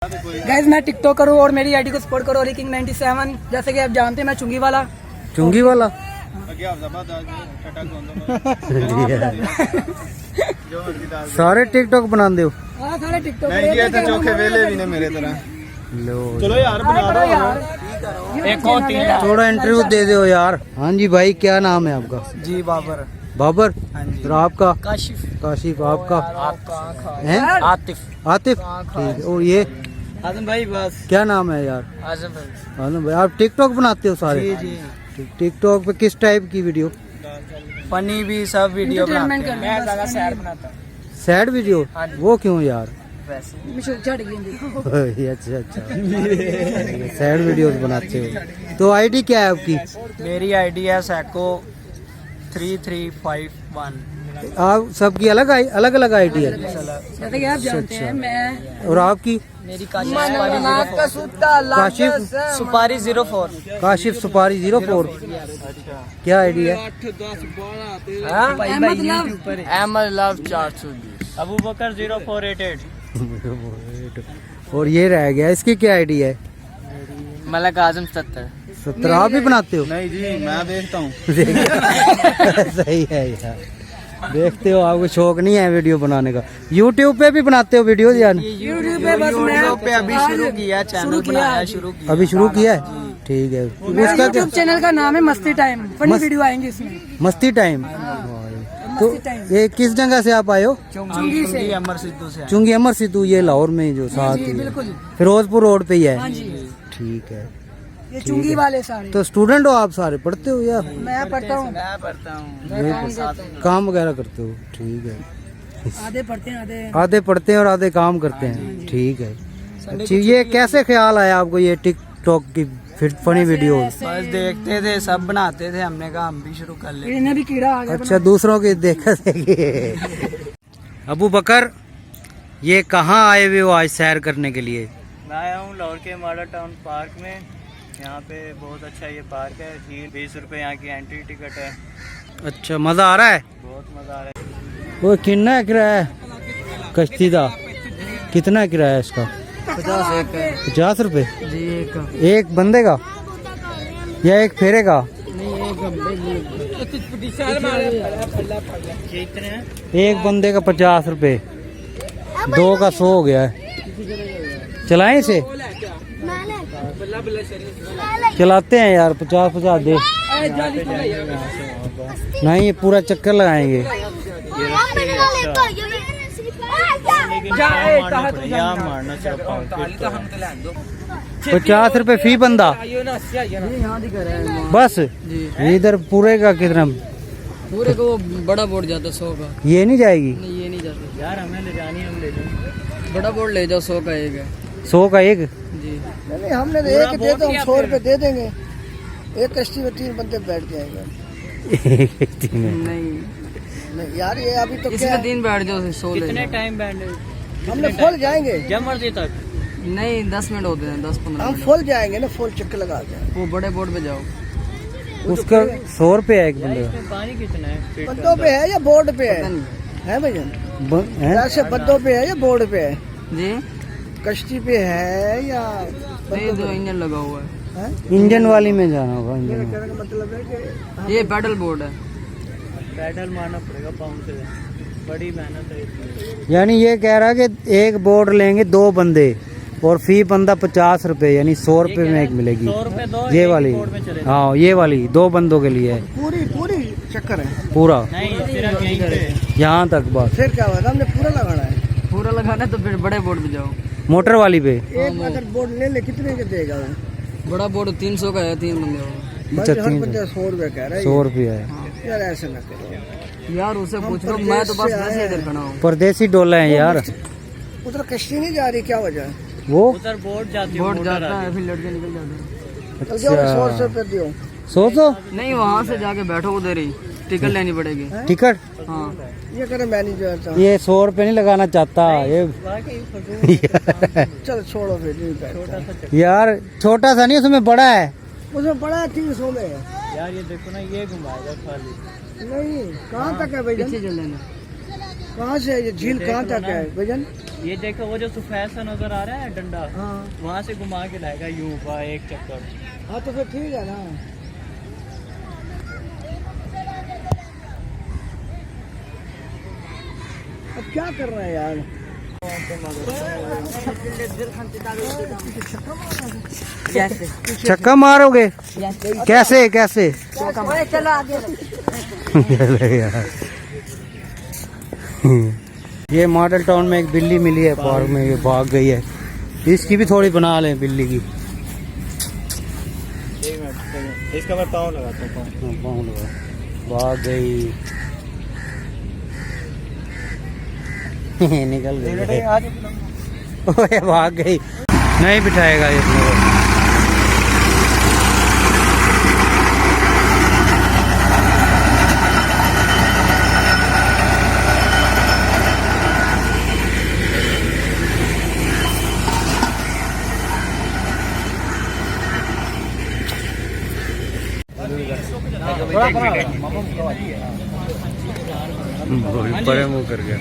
Guys मैं TikToker हूँ और मेरी आईडी को सपोर्ट करो रिकिंग 97। जैसे कि आप जानते हैं मैं चुंगी वाला सारे टिकटॉक बनाते हो? हाँ सारे टिकटॉक चोखे वेले भी ने मेरे तरह। लो चलो यार बना दो यार। एक और तीन थोड़ा इंटरव्यू दे दो यार। हाँ जी भाई, क्या नाम है आपका? जी बाबर। बाबर। और आपका? काशिफ। काशिफ। आपका? है आतिफ। आतिफ। ठीक है। और ये आजम भाई बस। क्या नाम है यार? आजम भाई। आजम भाई, आप टिकटॉक बनाते हो सारे? जी टिकटॉक पे किस टाइप की वीडियो? फनी भी सब वीडियो Entertainment बनाते हैं। करना है, मैं ज्यादा बस सैर funny। बनाता हूँ सैड वीडियो? हाँ जी। वो क्यों यार? वैसे। मिशू चढ़ गई। अच्छा सैड वीडियोस बनाते हो। तो आईडी क्या है आपकी? मेरी आईडी है सैको 3351। आप सबकी अलग अलग आईडी है? जैसे कि आप जानते हैं मैं और आपकी? मेरी काशिफ सुपारी 04। काशिफ सुपारी 04। क्या आईडी है? अहमद लव 420। अबू बकर 0488। और ये रह गया, इसकी क्या आईडी है? मलक आजम 70। 17। आप भी बनाते हो? नहीं जी मैं देखता हूँ। सही है यार, देखते हो। आपको शौक नहीं है वीडियो बनाने का? यूट्यूब पे भी बनाते हो वीडियो यार? यूट्यूब पे बस मैं पे अभी शुरू किया, चैनल बनाया शुरू किया। अभी शुरू किया है? ठीक है। उसका क्या? यूट्यूब चैनल का नाम है मस्ती टाइम। फनी वीडियो आएंगे इसमें। मस्ती टाइम। तो ये किस जगह से आप आए हो? चुंगी से। अमर सिद्धू से। चुंगी अमर सिद्धू, ये लाहौर में जो साथ ही बिल्कुल। फिरोजपुर रोड पे ही है। हाँ जी। ठीक है। ये चुंगी वाले सारे। तो स्टूडेंट हो आप सारे? पढ़ते हो या मैं पढ़ता हूँ। मैं पढ़ता हूँ। काम वगैरह करते हो? ठीक है। आधे पढ़ते हैं आधे पढ़ते हैं और आधे काम करते हैं। ठीक है। अच्छी। ये कैसे ख्याल आया आपको ये टिकटॉक की फनी वीडियो? बस देखते थे, सब बनाते थे, हमने कहा हम भी शुरू कर ले। इन्हें भी कीड़ा आ गया। अच्छा, दूसरों की देखा देखिए। अबू बकर, ये कहाँ आए हुए हो आज सैर करने के लिए? मैं आया हूँ लाहौर के मॉडल टाउन पार्क में। यहाँ पे बहुत अच्छा ये पार्क है। झील 20 रुपए यहाँ की एंट्री टिकट है। अच्छा, मजा आ रहा है? बहुत मजा आ रहा है। वो कितना किराया कश्ती का? कितना किराया इसका? 50 रुपए जी। एक बंदे का या एक फेरे का? एक बंदे का 50 रुपए, 2 का 100 हो गया है। चलाएं इसे? चलाते हैं यार। 50 दे। नहीं, ये पूरा चक्कर लगाएंगे। मारना चाहता हूँ। 50 रुपए फी बंदा बस? इधर पूरे का कितना? पूरे को बड़ा बोर्ड जाता 100 का। ये नहीं जाएगी? नहीं ये नहीं जाता यार, हमें ले जानी, हम ले जाएंगे। बड़ा बोर्ड ले जाओ। 100 का एक है। 100 का एक? जी। नहीं हमने तो एक दे दो, 100 रुपए दे देंगे। एक कश्ती में 3 बंदे बैठ जाएंगे। नहीं नहीं यार, ये अभी तो इसमें 3 बैठ जाओ। 100 कितने टाइम बैठे? हमने फुल जाएंगे जब मर्जी तक। नहीं 10 मिनट होते हैं। 10-15 हम फुल जाएंगे ना, फुल चक्कर लगा जाए। वो बड़े बोर्ड पे जाओ। उसका 100 रुपए है एक बंदे का? पानी कितना है? बंदों पे है या बोर्ड पे है भैया? ऐसे बंदों पे है या बोर्ड पे है? जी कश्ती पे है या नहीं, जो इंजन लगा हुआ है। इंजन वाली में जाना होगा। इंजन में। कहने का मतलब है कि ये पैडल बोर्ड है। पैडल मारना पड़ेगा पाँव से, बड़ी मेहनत है इसमें। यानी ये कह रहा है कि एक बोर्ड लेंगे 2 बंदे और फी बंदा 50 रुपए, यानी 100 रुपए में एक मिलेगी। 100 रुपए दो, ये वाली? हाँ, ये वाली 2 बंदों के लिए है। पूरी चक्कर है पूरा नहीं, सिर्फ यहीं पे। यहाँ तक बस? फिर क्या हुआ? हमने पूरा लगाना है। पूरा लगाना है तो फिर बड़े बोर्ड पे जाओ। मोटर वाली पे? एक अगर बोर्ड ले ले कितने के देगा वो? बड़ा बोर्ड 300 का है। 3 बंदे हो। अच्छा, हर बंदे 100 रुपए कह रहा है। 100 रुपया है यार ऐसे ना करो यार उसे पूछ लो। मैं तो बस वैसे इधर खड़ा हूँ। परदेसी डोला है यार। उधर कश्ती नहीं जा रही, क्या वजह है? वो उधर बोर्ड जाती बोर्ड जाता है, फिर लड़के निकल जाते हैं। है। 100 रुपए दियो। 100? नहीं वहाँ से जाके बैठो उधर ही, टिकट लेनी पड़ेगी। टिकट? हाँ ये करे मैनेजर। ये 100 रुपए नहीं लगाना चाहता ये। चल छोड़ो फिर, नहीं बैठता। यार छोटा सा नहीं, उसमें बड़ा है। उसमें बड़ा है 300 में। यार ये देखो ना, ये घुमाएगा खाली। नहीं, कहाँ तक है भैया? पीछे चल लेना। कहाँ से ये झील कहाँ तक है भजन? ये देखो वो जो सफेद सा नजर आ रहा है डंडा, हाँ वहाँ से घुमा के लाएगा यूं का एक चक्कर। हाँ तो फिर ठीक है ना। अब क्या कर रहे हैं यार? छक्का मारोगे? कैसे कैसे? चलो आगे। ये मॉडल टाउन में एक बिल्ली मिली है पार्क में, ये भाग गई है। इसकी भी थोड़ी बना लें बिल्ली की। एक मिनट, इसका मैं पाँव लगाता हूँ। पाँव लगा, भाग गई। निकल गई, ओए भाग गई। नहीं बिठाएगा ये अपने को। बड़े मुंह कर गया।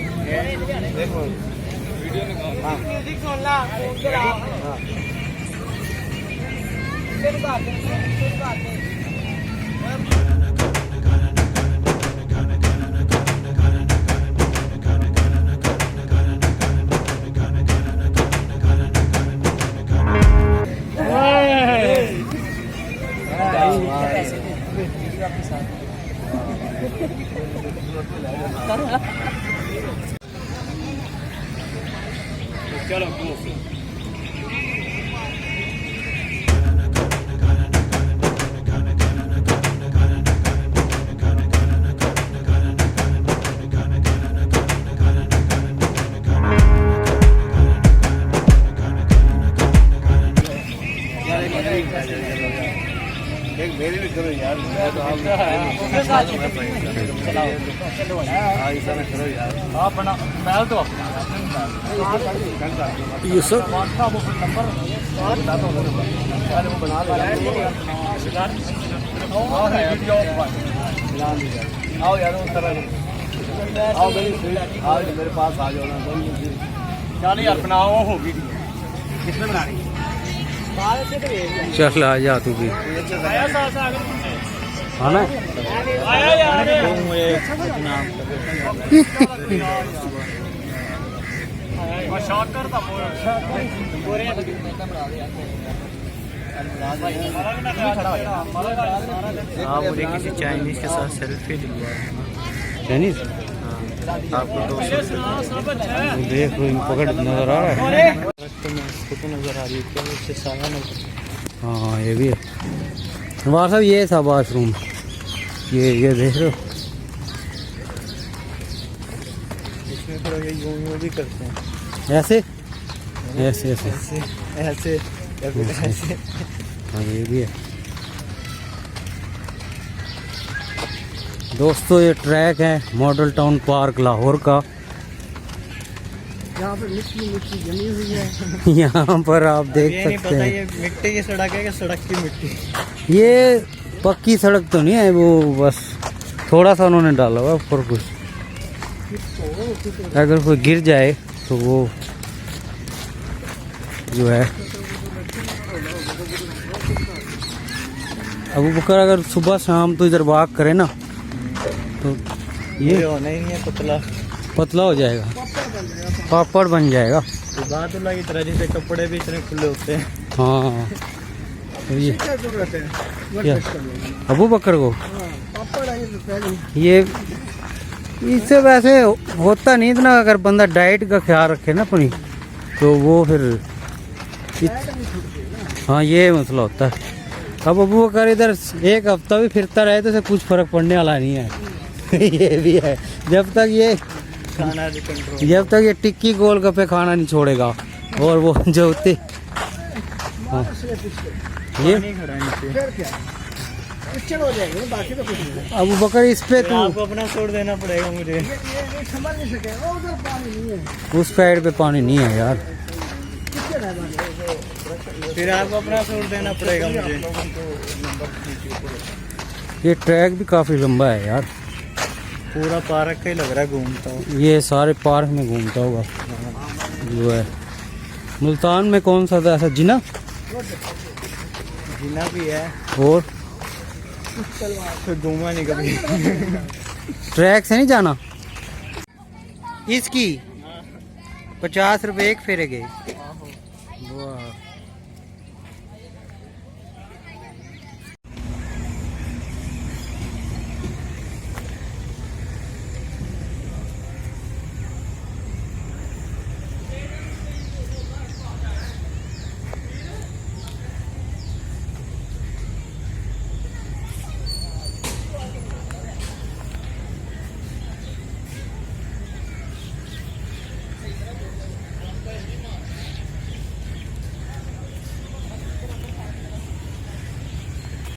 चलो मेरी भी करो यार, आप बना मैं तो ये सब आओ यार आओ मेरे पास आ जाओ ना। चल यार बनाओ, होगी किसने बनानी? चल आ जा तू भी। आना आप मुझे किसी चाइनीज के साथ सेल्फी दिलवा चाइनीज। आपको देख लो, पकड़ नजर आ रहा है। फोटो नजर आ रही है क्या? उससे साया नजर। हाँ ये भी है। वहाँ सब ये था बाथरूम, ये देख रहे हो। इसमें थोड़ा ये यूं भी करते हैं, ऐसे ऐसे ऐसे ऐसे ऐसे या फिर ऐसे। हाँ ये भी है। दोस्तों ये ट्रैक है मॉडल टाउन पार्क लाहौर का। यहाँ पर मिट्टी मिट्टी जमी हुई है। यहाँ पर आप देख ये नहीं सकते पता हैं, ये मिट्टी की सड़क है कि सड़क की मिट्टी। ये पक्की सड़क तो नहीं है, वो बस थोड़ा सा उन्होंने डाला हुआ ऊपर कुछ। अगर कोई गिर जाए तो वो जो है अबू बकर अगर सुबह शाम तो इधर वॉक करे ना तो ये होना ही नहीं है, पतला पतला हो जाएगा, पापड़ बन जाएगा। बातुल्ला की तरह, जैसे कपड़े भी इतने खुले होते हैं। हाँ तो ये क्या जरूरत है? क्या अबू बकर को पापड़ आए तो पहले ये इससे वैसे होता नहीं इतना। अगर बंदा डाइट का ख्याल रखे ना अपनी तो वो फिर हाँ ये मसला होता है। अब अबू बकर इधर एक हफ्ता भी फिरता रहे तो उसे कुछ फर्क पड़ने वाला नहीं है। ये भी है, जब तक ये टिक्की गोलगप्पे खाना नहीं छोड़ेगा और वो जो होते हाँ ये फिर क्या पिक्चर हो जाएगी ना, बाकी तो कुछ नहीं। अबू बकर इस पे तू आपको अपना छोड़ देना पड़ेगा मुझे। ये समझ नहीं सके, वो उधर पानी नहीं है। उस साइड पे पानी नहीं है यार। पिक्चर है बाकी। फिर आपको अपना छोड़ देना पड़ेगा मुझे। ये ट्रैक भी काफी लंबा है यार। पूरा पार्क का ही लग रहा है घूमता हूँ। ये सारे पार्क में घूमता होगा जो है। मुल्तान में कौन सा था ऐसा जिना जीना भी है, और तो घूमा नहीं कभी। ट्रैक से नहीं जाना। इसकी 50 रुपए एक फेरे गए। वाह।